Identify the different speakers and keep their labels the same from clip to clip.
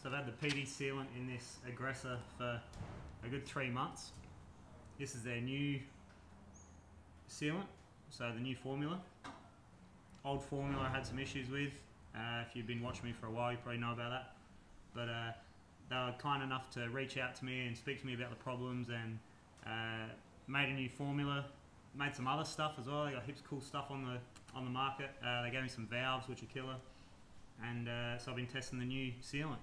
Speaker 1: So I've had the Peatys Sealant in this aggressor for a good 3 months. This is their new sealant, so the new formula. Old formula I had some issues with. If you've been watching me for a while, you probably know about that. But they were kind enough to reach out to me and speak to me about the problems, and made a new formula. Made some other stuff as well. They got heaps of cool stuff on the market. They gave me some valves, which are killer. And so I've been testing the new sealant.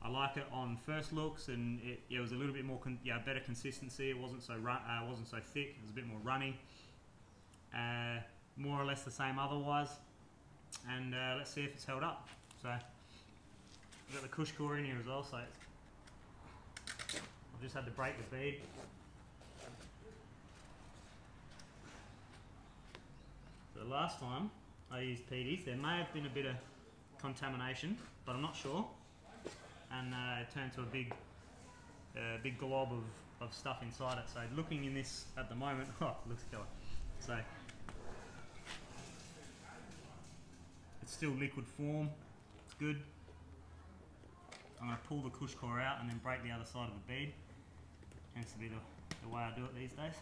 Speaker 1: I like it on first looks, and it was a little bit more better consistency. It wasn't so thick. It was a bit more runny. More or less the same otherwise. And let's see if it's held up. So we've got the cush core in here as well. So I've just had to break the bead. So the last time I used Peatys, there may have been a bit of contamination, but I'm not sure. And it turned to a big glob of stuff inside it. So looking in this at the moment, oh, it looks killer. So it's still liquid form. It's good. I'm going to pull the cush core out and then break the other side of the bead. Tends to be the way I do it these days.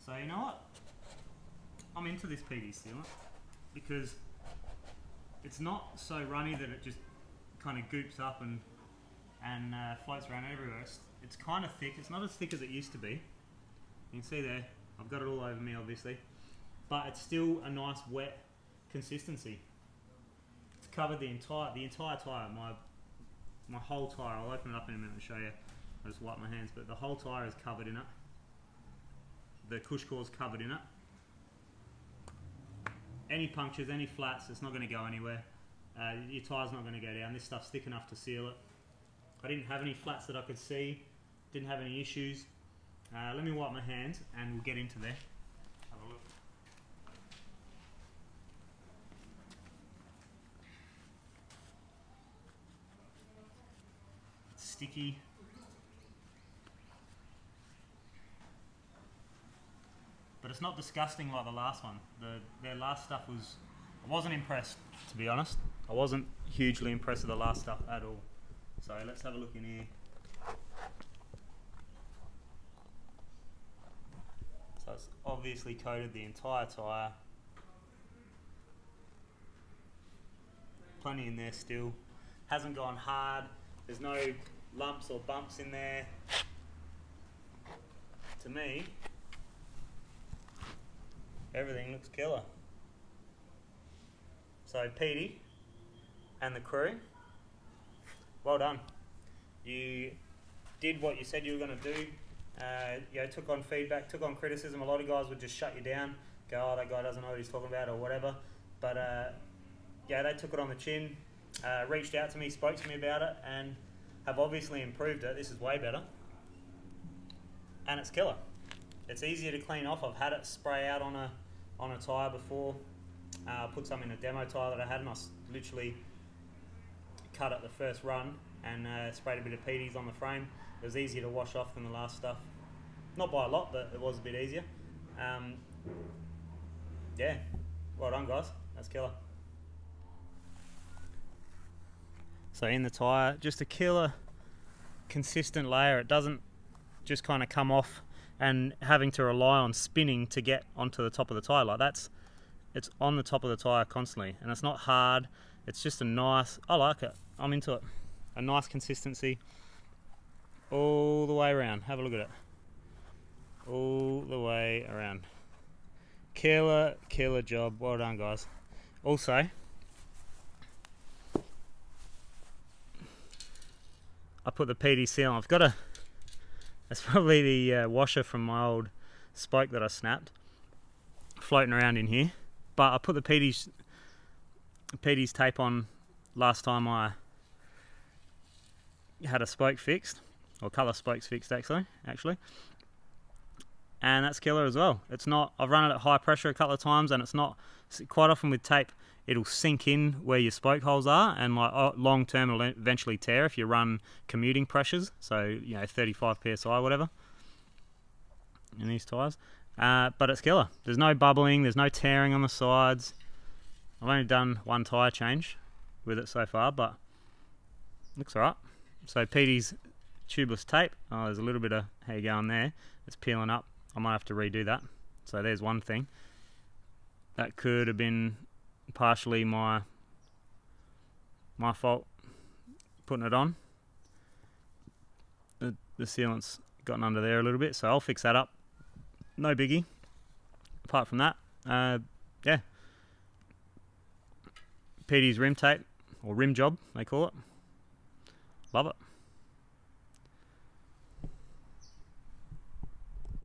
Speaker 1: So you know what? I'm into this Peatys sealant because it's not so runny that it just kind of goops up and floats around everywhere. It's kind of thick. It's not as thick as it used to be. You can see there, I've got it all over me obviously, but it's still a nice wet consistency. It's covered the entire tyre, my whole tyre. I'll open it up in a minute and show you. I just wipe my hands, but the whole tyre is covered in it. The cush core is covered in it. Any punctures, any flats, it's not going to go anywhere. Your tyre's not going to go down. This stuff's thick enough to seal it. I didn't have any flats that I could see. Didn't have any issues. Let me wipe my hands and we'll get into there. Have a look. It's sticky. But it's not disgusting like the last one. Their last stuff was... I wasn't impressed, to be honest. I wasn't hugely impressed with the last stuff at all. So let's have a look in here. So it's obviously coated the entire tyre. Plenty in there still. Hasn't gone hard. There's no lumps or bumps in there. To me, everything looks killer. So Petey and the crew, well done. You did what you said you were going to do. Took on feedback, took on criticism. A lot of guys would just shut you down, go, oh, that guy doesn't know what he's talking about or whatever. But they took it on the chin, reached out to me, spoke to me about it, and have obviously improved it. This is way better. And it's killer. It's easier to clean off. I've had it spray out on a tyre before. I put some in a demo tyre that I had, and I literally cut it the first run and sprayed a bit of Peatys on the frame. It was easier to wash off than the last stuff. Not by a lot, but it was a bit easier. Yeah, well done guys, that's killer. So in the tyre, just a killer consistent layer. It doesn't just kind of come off and having to rely on spinning to get onto the top of the tyre. Like it's on the top of the tyre constantly, and it's not hard. It's just a nice, I like it, I'm into it. A nice consistency all the way around. Have a look at it. All the way around. Killer job, well done guys. Also, I put the Peatys Sealant. I've got that's probably the washer from my old spoke that I snapped, floating around in here. But I put the Peatys tape on last time I had a spoke fixed, or colour spokes fixed actually. And that's killer as well. It's not, I've run it at high pressure a couple of times, and it's not, quite often with tape, it'll sink in where your spoke holes are, and like long term it'll eventually tear if you run commuting pressures, so you know 35 psi whatever in these tyres. But it's killer. There's no bubbling, there's no tearing on the sides. I've only done one tyre change with it so far, but looks alright. So Peatys tubeless tape. Oh, there's a little bit of how you going there. It's peeling up. I might have to redo that. So there's one thing. That could have been partially my fault putting it on. The sealant's gotten under there a little bit, so I'll fix that up. No biggie. Apart from that, yeah. Peatys rim tape, or rim job they call it. Love it.